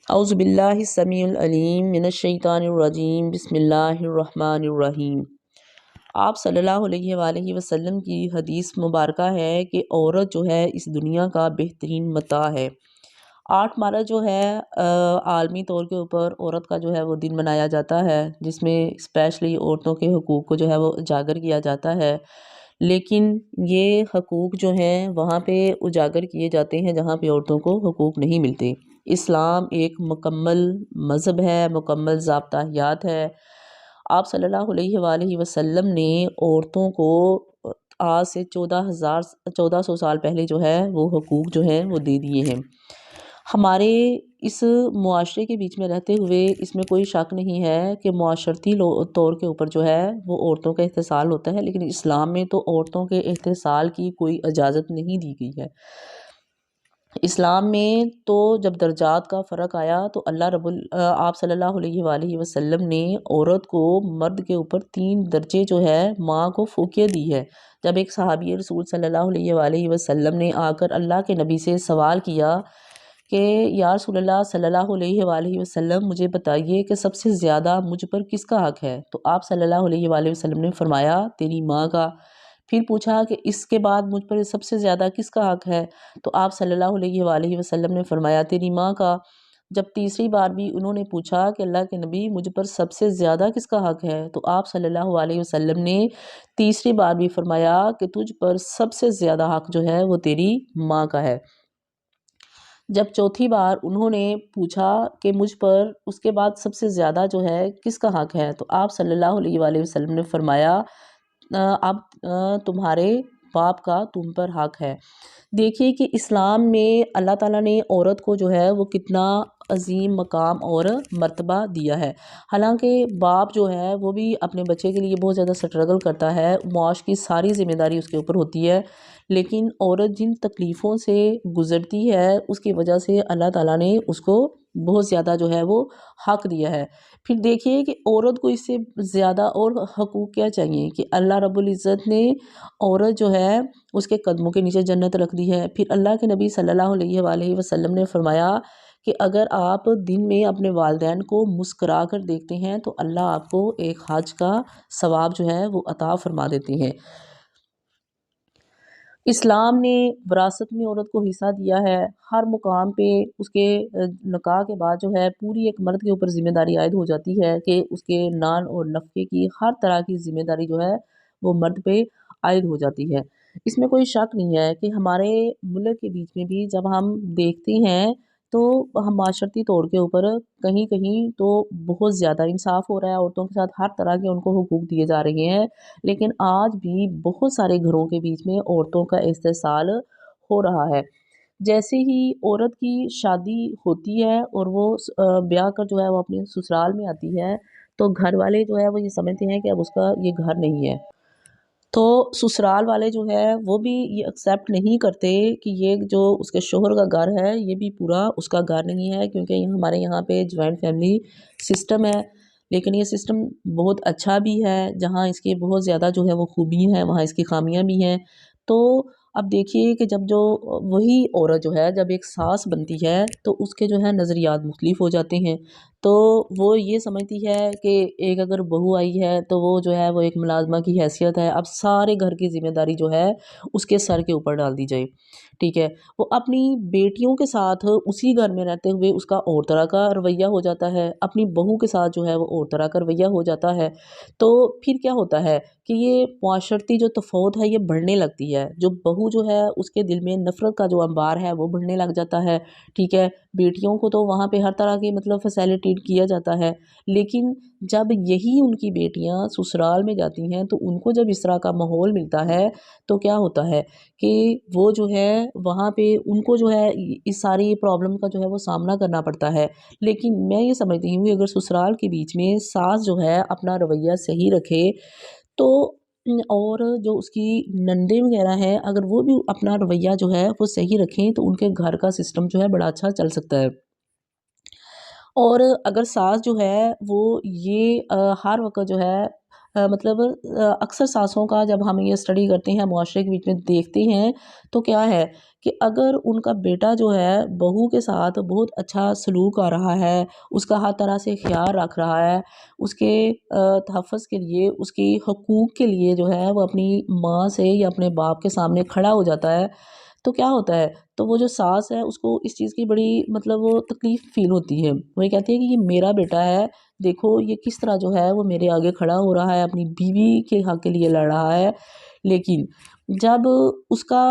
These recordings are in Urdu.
اعوذ باللہ السمیع العلیم من الشیطان الرجیم، بسم اللہ الرحمن الرحیم۔ آپ صلی اللہ علیہ وآلہ وسلم کی حدیث مبارکہ ہے کہ عورت جو ہے اس دنیا کا بہترین متاع ہے۔ 8 مارچ جو ہے عالمی طور کے اوپر عورت کا جو ہے وہ دن منایا جاتا ہے، جس میں اسپیشلی عورتوں کے حقوق کو جو ہے وہ اجاگر کیا جاتا ہے۔ لیکن یہ حقوق جو ہیں وہاں پہ اجاگر کیے جاتے ہیں جہاں پہ عورتوں کو حقوق نہیں ملتے۔ اسلام ایک مکمل مذہب ہے، مکمل ضابطہ حیات ہے۔ آپ صلی اللہ علیہ وآلہ وسلم نے عورتوں کو آج سے 1400 سال پہلے جو ہے وہ حقوق جو ہیں وہ دے دیے ہیں۔ ہمارے اس معاشرے کے بیچ میں رہتے ہوئے اس میں کوئی شک نہیں ہے کہ معاشرتی طور کے اوپر جو ہے وہ عورتوں کا استحصال ہوتا ہے، لیکن اسلام میں تو عورتوں کے استحصال کی کوئی اجازت نہیں دی گئی ہے۔ اسلام میں تو جب درجات کا فرق آیا تو آپ صلی اللہ علیہ وآلہ وسلم نے عورت کو مرد کے اوپر 3 درجے جو ہے ماں کو فوقیت دی ہے۔ جب ایک صحابی رسول صلی اللہ علیہ وآلہ وسلم نے آ کر اللہ کے نبی سے سوال کیا کہ یا رسول اللہ صلی اللہ علیہ وآلہ وسلم مجھے بتائیے کہ سب سے زیادہ مجھ پر کس کا حق ہے، تو آپ صلی اللہ علیہ وآلہ وسلم نے فرمایا تیری ماں کا۔ پھر پوچھا کہ اس کے بعد مجھ پر سب سے زیادہ کس کا حق ہے، تو آپ صلی اللہ علیہ وآلہ وسلم نے فرمایا تیری ماں کا۔ جب تیسری بار بھی انہوں نے پوچھا کہ اللہ کے نبی مجھ پر سب سے زیادہ کس کا حق ہے، تو آپ صلی اللہ علیہ وسلم نے تیسری بار بھی فرمایا کہ تجھ پر سب سے زیادہ حق جو ہے وہ تیری ماں کا ہے۔ جب چوتھی بار انہوں نے پوچھا کہ مجھ پر اس کے بعد سب سے زیادہ جو ہے کس کا حق ہے، تو آپ صلی اللہ علیہ وآلہ وسلم نے فرمایا اب تمہارے باپ کا تم پر حق ہے۔ دیکھیے کہ اسلام میں اللہ تعالیٰ نے عورت کو جو ہے وہ کتنا عظیم مقام اور مرتبہ دیا ہے۔ حالانکہ باپ جو ہے وہ بھی اپنے بچے کے لیے بہت زیادہ سٹرگل کرتا ہے، معاش کی ساری ذمہ داری اس کے اوپر ہوتی ہے، لیکن عورت جن تکلیفوں سے گزرتی ہے اس کی وجہ سے اللہ تعالیٰ نے اس کو بہت زیادہ جو ہے وہ حق دیا ہے۔ پھر دیکھیے کہ عورت کو اس سے زیادہ اور حقوق کیا چاہیے کہ اللہ رب العزت نے عورت جو ہے اس کے قدموں کے نیچے جنت رکھ دی ہے۔ پھر اللہ کے نبی صلی اللہ علیہ وآلہ وسلم نے فرمایا کہ اگر آپ دن میں اپنے والدین کو مسکرا کر دیکھتے ہیں تو اللہ آپ کو ایک حج کا ثواب جو ہے وہ عطا فرما دیتے ہیں۔ اسلام نے وراثت میں عورت کو حصہ دیا ہے، ہر مقام پہ اس کے نکاح کے بعد جو ہے پوری ایک مرد کے اوپر ذمہ داری عائد ہو جاتی ہے کہ اس کے نان اور نفقے کی ہر طرح کی ذمہ داری جو ہے وہ مرد پہ عائد ہو جاتی ہے۔ اس میں کوئی شک نہیں ہے کہ ہمارے ملک کے بیچ میں بھی جب ہم دیکھتے ہیں تو ہم معاشرتی طور کے اوپر کہیں کہیں تو بہت زیادہ انصاف ہو رہا ہے، عورتوں کے ساتھ ہر طرح کے ان کو حقوق دیے جا رہے ہیں، لیکن آج بھی بہت سارے گھروں کے بیچ میں عورتوں کا استحصال ہو رہا ہے۔ جیسے ہی عورت کی شادی ہوتی ہے اور وہ بیاہ کر جو ہے وہ اپنے سسرال میں آتی ہے تو گھر والے جو ہے وہ یہ سمجھتے ہیں کہ اب اس کا یہ گھر نہیں ہے، تو سسرال والے جو ہے وہ بھی یہ ایکسیپٹ نہیں کرتے کہ یہ جو اس کے شوہر کا گھر ہے یہ بھی پورا اس کا گھر نہیں ہے، کیونکہ ہمارے یہاں پہ جوائنٹ فیملی سسٹم ہے، لیکن یہ سسٹم بہت اچھا بھی ہے، جہاں اس کے بہت زیادہ جو ہے وہ خوبی ہیں وہاں اس کی خامیاں بھی ہیں۔ تو اب دیکھیے کہ جب جو وہی عورت جو ہے جب ایک ساس بنتی ہے تو اس کے جو ہے نظریات مختلف ہو جاتے ہیں، تو وہ یہ سمجھتی ہے کہ ایک اگر بہو آئی ہے تو وہ جو ہے وہ ایک ملازمہ کی حیثیت ہے، اب سارے گھر کی ذمہ داری جو ہے اس کے سر کے اوپر ڈال دی جائے، ٹھیک ہے۔ وہ اپنی بیٹیوں کے ساتھ اسی گھر میں رہتے ہوئے اس کا اور طرح کا رویہ ہو جاتا ہے، اپنی بہو کے ساتھ جو ہے وہ اور طرح کا رویہ ہو جاتا ہے، تو پھر کیا ہوتا ہے کہ یہ معاشرتی جو تفاوت ہے یہ بڑھنے لگتی ہے، جو بہو جو ہے اس کے دل میں نفرت کا جو انبار ہے وہ بڑھنے لگ جاتا ہے، ٹھیک ہے۔ بیٹیوں کو تو وہاں پہ ہر طرح کی مطلب فیسیلیٹی کیا جاتا ہے، لیکن جب یہی ان کی بیٹیاں سسرال میں جاتی ہیں تو ان کو جب اس طرح کا ماحول ملتا ہے تو کیا ہوتا ہے کہ وہ جو ہے وہاں پہ ان کو جو ہے اس ساری پرابلم کا جو ہے وہ سامنا کرنا پڑتا ہے۔ لیکن میں یہ سمجھتی ہوں کہ اگر سسرال کے بیچ میں ساس جو ہے اپنا رویہ صحیح رکھے تو اور جو اس کی نندیں وغیرہ ہیں اگر وہ بھی اپنا رویہ جو ہے وہ صحیح رکھیں تو ان کے گھر کا سسٹم جو ہے بڑا اچھا چل سکتا ہے۔ اور اگر ساس جو ہے وہ یہ ہر وقت جو ہے مطلب اکثر ساسوں کا جب ہم یہ اسٹڈی کرتے ہیں معاشرے کے بیچ میں دیکھتے ہیں تو کیا ہے کہ اگر ان کا بیٹا جو ہے بہو کے ساتھ بہت اچھا سلوک آ رہا ہے، اس کا ہر طرح سے خیال رکھ رہا ہے، اس کے تحفظ کے لیے، اس کی حقوق کے لیے جو ہے وہ اپنی ماں سے یا اپنے باپ کے سامنے کھڑا ہو جاتا ہے، تو کیا ہوتا ہے، تو وہ جو ساس ہے اس کو اس چیز کی بڑی مطلب وہ تکلیف فیل ہوتی ہے، وہ یہ کہتی ہے کہ یہ میرا بیٹا ہے، دیکھو یہ کس طرح جو ہے وہ میرے آگے کھڑا ہو رہا ہے، اپنی بیوی کے حق کے لیے لڑ رہا ہے۔ لیکن جب اس کا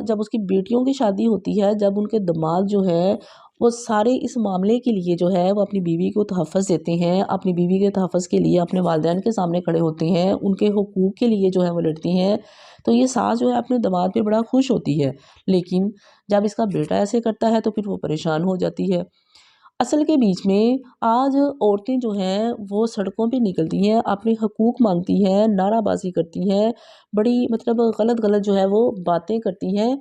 جب اس کی بیٹیوں کی شادی ہوتی ہے، جب ان کے دماد جو ہے وہ سارے اس معاملے کے لیے جو ہے وہ اپنی بیوی کو تحفظ دیتے ہیں، اپنی بیوی کے تحفظ کے لیے اپنے والدین کے سامنے کھڑے ہوتے ہیں، ان کے حقوق کے لیے جو ہے وہ لڑتی ہیں، تو یہ ساس جو ہے اپنے دماد پہ بڑا خوش ہوتی ہے۔ لیکن جب اس کا بیٹا ایسے کرتا ہے تو پھر وہ پریشان ہو جاتی ہے۔ اصل کے بیچ میں آج عورتیں جو ہیں وہ سڑکوں پہ نکلتی ہیں، اپنے حقوق مانگتی ہیں، نعرہ بازی کرتی ہیں، بڑی مطلب غلط غلط جو ہے وہ باتیں کرتی ہیں،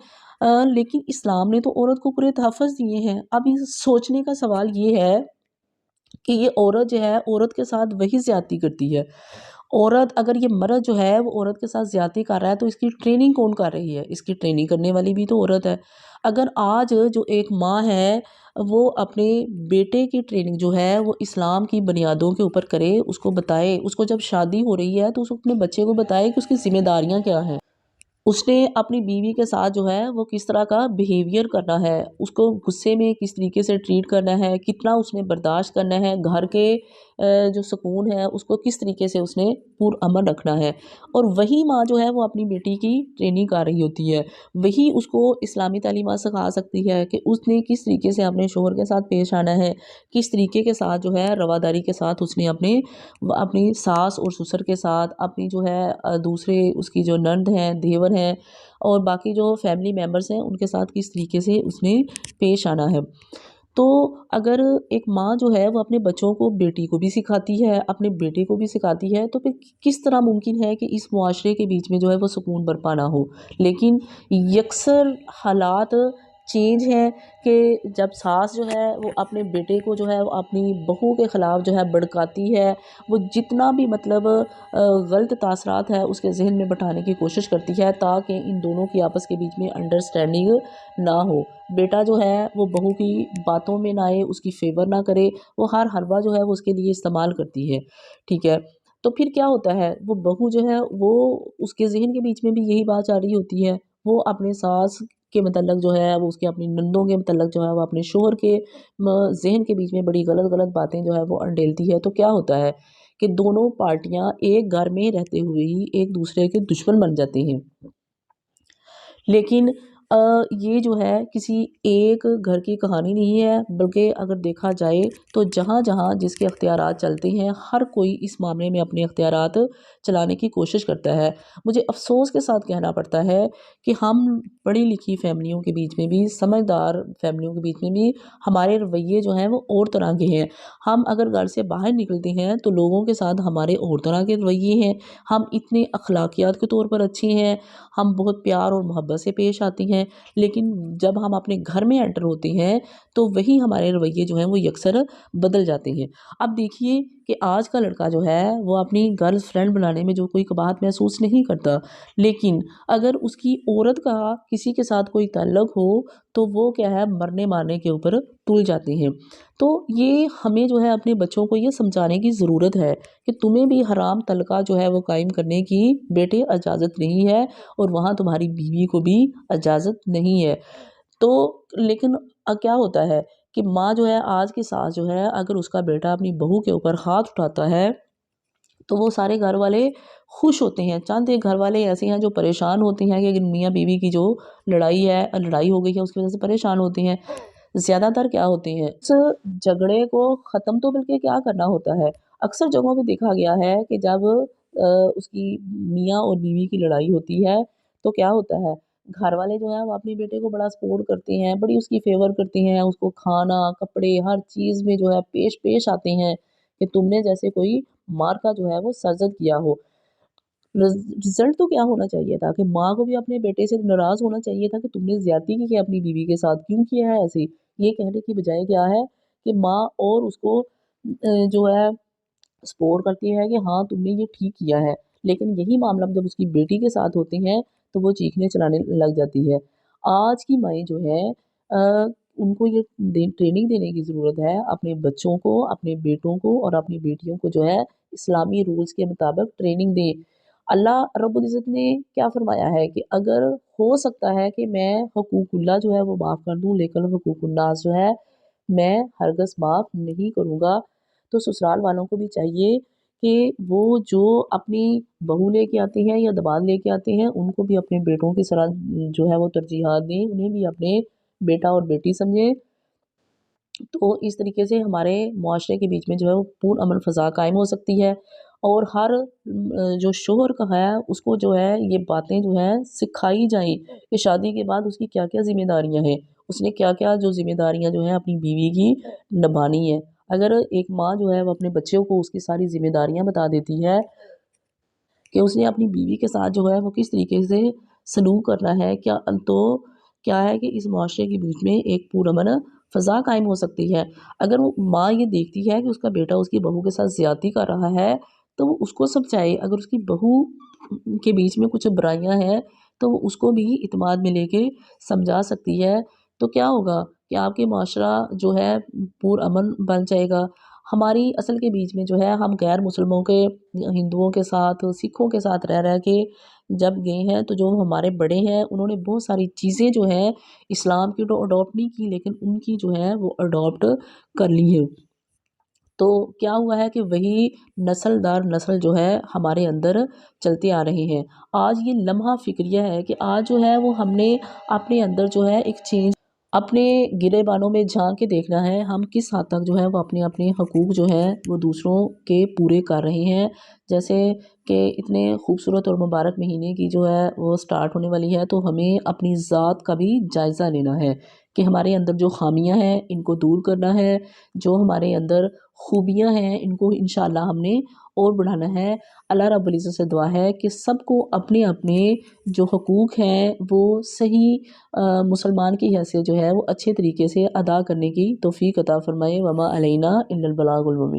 لیکن اسلام نے تو عورت کو پورے تحفظ دیے ہیں۔ اب اس سوچنے کا سوال یہ ہے کہ یہ عورت جو ہے عورت کے ساتھ وہی زیادتی کرتی ہے۔ عورت اگر یہ مرد جو ہے وہ عورت کے ساتھ زیادتی کر رہا ہے تو اس کی ٹریننگ کون کر رہی ہے؟ اس کی ٹریننگ کرنے والی بھی تو عورت ہے۔ اگر آج جو ایک ماں ہے وہ اپنے بیٹے کی ٹریننگ جو ہے وہ اسلام کی بنیادوں کے اوپر کرے، اس کو بتائے، اس کو جب شادی ہو رہی ہے تو اس کو اپنے بچے کو بتائے کہ اس کی ذمہ داریاں کیا ہیں، اس نے اپنی بیوی کے ساتھ جو ہے وہ کس طرح کا بیہیویئر کرنا ہے، اس کو غصے میں کس طریقے سے ٹریٹ کرنا ہے، کتنا اس نے برداشت کرنا ہے، گھر کے جو سکون ہے اس کو کس طریقے سے اس نے پرامن رکھنا ہے، اور وہی ماں جو ہے وہ اپنی بیٹی کی ٹریننگ کر رہی ہوتی ہے، وہی اس کو اسلامی تعلیمات سکھا سکتی ہے کہ اس نے کس طریقے سے اپنے شوہر کے ساتھ پیش آنا ہے، کس طریقے کے ساتھ جو ہے رواداری کے ساتھ اس نے اپنی ساس اور سسر کے ساتھ، اپنی جو ہے دوسرے اس کی جو نند ہیں، دیور ہیں اور باقی جو فیملی ممبرس ہیں ان کے ساتھ کس طریقے سے اس نے پیش آنا ہے۔ تو اگر ایک ماں جو ہے وہ اپنے بچوں کو، بیٹی کو بھی سکھاتی ہے، اپنے بیٹے کو بھی سکھاتی ہے، تو پھر کس طرح ممکن ہے کہ اس معاشرے کے بیچ میں جو ہے وہ سکون برپا نہ ہو؟ لیکن یکسر حالات چینج ہیں کہ جب ساس جو ہے وہ اپنے بیٹے کو جو ہے وہ اپنی بہو کے خلاف جو ہے بھڑکاتی ہے، وہ جتنا بھی مطلب غلط تاثرات ہے اس کے ذہن میں بٹھانے کی کوشش کرتی ہے تاکہ ان دونوں کی آپس کے بیچ میں انڈرسٹینڈنگ نہ ہو، بیٹا جو ہے وہ بہو کی باتوں میں نہ آئے، اس کی فیور نہ کرے، وہ ہر حربہ جو ہے وہ اس کے لیے استعمال کرتی ہے، ٹھیک ہے؟ تو پھر کیا ہوتا ہے، وہ بہو جو ہے وہ اس کے ذہن کے بیچ میں بھی یہی بات آ رہی ہوتی ہے، وہ اپنے ساس کے متعلق جو ہے وہ اس کے اپنی نندوں کے متعلق جو ہے وہ اپنے شوہر کے ذہن کے بیچ میں بڑی غلط غلط باتیں جو ہے وہ انڈیلتی ہے، تو کیا ہوتا ہے کہ دونوں پارٹیاں ایک گھر میں رہتے ہوئے ہی ایک دوسرے کے دشمن بن جاتے ہیں۔ لیکن یہ جو ہے کسی ایک گھر کی کہانی نہیں ہے، بلکہ اگر دیکھا جائے تو جہاں جہاں جس کے اختیارات چلتے ہیں ہر کوئی اس معاملے میں اپنے اختیارات چلانے کی کوشش کرتا ہے۔ مجھے افسوس کے ساتھ کہنا پڑتا ہے کہ ہم پڑھی لکھی فیملیوں کے بیچ میں بھی، سمجھدار فیملیوں کے بیچ میں بھی ہمارے رویے جو ہیں وہ اور طرح کے ہیں۔ ہم اگر گھر سے باہر نکلتے ہیں تو لوگوں کے ساتھ ہمارے اور طرح کے رویے ہیں، ہم اتنے اخلاقیات کے طور پر اچھے ہیں، ہم بہت پیار اور محبت سے پیش آتے ہیں، لیکن جب ہم اپنے گھر میں انٹر ہوتے ہیں تو وہی ہمارے رویے جو ہیں وہ یکسر بدل جاتے ہیں۔ اب دیکھیے کہ آج کا لڑکا جو ہے وہ اپنی گرل فرینڈ بنانے میں جو کوئی قباحت محسوس نہیں کرتا، لیکن اگر اس کی عورت کا کسی کے ساتھ کوئی تعلق ہو تو وہ کیا ہے، مرنے مارنے کے اوپر تل جاتے ہیں۔ تو یہ ہمیں جو ہے اپنے بچوں کو یہ سمجھانے کی ضرورت ہے کہ تمہیں بھی حرام طلقہ جو ہے وہ قائم کرنے کی بیٹے اجازت نہیں ہے، اور وہاں تمہاری بیوی کو بھی اجازت نہیں ہے۔ تو لیکن کیا ہوتا ہے کہ ماں جو ہے، آج کی ساس جو ہے، اگر اس کا بیٹا اپنی بہو کے اوپر ہاتھ اٹھاتا ہے تو وہ سارے گھر والے خوش ہوتے ہیں، چند ایک گھر والے ایسے ہیں جو پریشان ہوتے ہیں کہ میاں بیوی کی جو لڑائی ہو گئی ہے اس کی وجہ سے پریشان ہوتے ہیں۔ زیادہ تر کیا ہوتے ہیں، اس جھگڑے کو ختم تو بلکہ کیا کرنا ہوتا ہے، اکثر جگہوں پہ دیکھا گیا ہے کہ جب اس کی میاں اور بیوی کی لڑائی ہوتی ہے تو کیا ہوتا ہے، گھر والے جو ہیں وہ اپنے بیٹے کو بڑا سپورٹ کرتے ہیں، بڑی اس کی فیور کرتے ہیں، اس کو کھانا کپڑے ہر چیز میں جو ہے پیش آتے ہیں کہ تم نے جیسے کوئی مار کا جو ہے وہ سرزد کیا ہو۔ رزلٹ تو کیا ہونا چاہیے تھا کہ ماں کو بھی اپنے بیٹے سے ناراض ہونا چاہیے تھا کہ تم نے زیادتی کی ہے اپنی بیوی کے ساتھ، کیوں کیا ہے ایسے، یہ کہنے کی بجائے کیا ہے کہ ماں اور اس کو جو ہے سپورٹ کرتی ہے کہ ہاں تم نے یہ ٹھیک کیا ہے، لیکن یہی معاملہ جب اس کی بیٹی کے ساتھ ہوتے ہیں تو وہ چیخنے چلانے لگ جاتی ہے۔ آج کی مائیں جو ہے ان کو یہ ٹریننگ دینے کی ضرورت ہے اپنے بچوں کو، اپنے بیٹوں کو اور اپنی بیٹیوں کو جو ہے اسلامی رولز کے مطابق ٹریننگ دیں۔ اللہ رب العزت نے کیا فرمایا ہے کہ اگر ہو سکتا ہے کہ میں حقوق اللہ جو ہے وہ معاف کر دوں، لیکن حقوق الناس جو ہے میں ہرگز معاف نہیں کروں گا۔ تو سسرال والوں کو بھی چاہیے کہ وہ جو اپنی بہو لے کے آتے ہیں یا داماد لے کے آتے ہیں ان کو بھی اپنے بیٹوں کی طرح جو ہے وہ ترجیحات دیں، انہیں بھی اپنے بیٹا اور بیٹی سمجھیں۔ تو اس طریقے سے ہمارے معاشرے کے بیچ میں جو ہے وہ پر امن فضا قائم ہو سکتی ہے، اور ہر جو شوہر کا ہے اس کو جو ہے یہ باتیں جو ہیں سکھائی جائیں کہ شادی کے بعد اس کی کیا کیا ذمہ داریاں ہیں، اس نے کیا کیا جو ذمہ داریاں جو ہیں اپنی بیوی کی نبھانی ہے۔ اگر ایک ماں جو ہے وہ اپنے بچوں کو اس کی ساری ذمہ داریاں بتا دیتی ہے کہ اس نے اپنی بیوی کے ساتھ جو ہے وہ کس طریقے سے سلوک کرنا ہے، تو کیا ہے کہ اس معاشرے کے بیچ میں ایک پرامن فضا قائم ہو سکتی ہے۔ اگر وہ ماں یہ دیکھتی ہے کہ اس کا بیٹا اس کی بہو کے ساتھ زیادتی کر رہا ہے تو وہ اس کو سمجھائے، اگر اس کی بہو کے بیچ میں کچھ برائیاں ہیں تو وہ اس کو بھی اعتماد میں لے کے سمجھا سکتی ہے۔ تو کیا ہوگا کہ آپ کے معاشرہ جو ہے پرامن بن جائے گا۔ ہماری اصل کے بیچ میں جو ہے ہم غیر مسلموں کے، ہندوؤں کے ساتھ، سکھوں کے ساتھ رہ کے جب گئے ہیں تو جو ہمارے بڑے ہیں انہوں نے بہت ساری چیزیں جو ہیں اسلام کی تو اڈاپٹ نہیں کی، لیکن ان کی جو ہے وہ اڈاپٹ کر لی ہے۔ تو کیا ہوا ہے کہ وہی نسل در نسل جو ہے ہمارے اندر چلتے آ رہے ہیں۔ آج یہ لمحہ فکریہ ہے کہ آج جو ہے وہ ہم نے اپنے اندر جو ہے ایک چینج اپنے گرے بانوں میں جھانک کے دیکھنا ہے ہم کس حد تک جو ہے وہ اپنے اپنے حقوق جو ہے وہ دوسروں کے پورے کر رہے ہیں۔ جیسے کہ اتنے خوبصورت اور مبارک مہینے کی جو ہے وہ سٹارٹ ہونے والی ہے تو ہمیں اپنی ذات کا بھی جائزہ لینا ہے کہ ہمارے اندر جو خامیاں ہیں ان کو دور کرنا ہے، جو ہمارے اندر خوبیاں ہیں ان کو انشاءاللہ ہم نے اور بڑھانا ہے۔ اللہ رب العزت سے دعا ہے کہ سب کو اپنے اپنے جو حقوق ہیں وہ صحیح مسلمان کی حیثیت جو ہے وہ اچھے طریقے سے ادا کرنے کی توفیق عطا فرمائے۔ وما علینا الا البلاغ المبین۔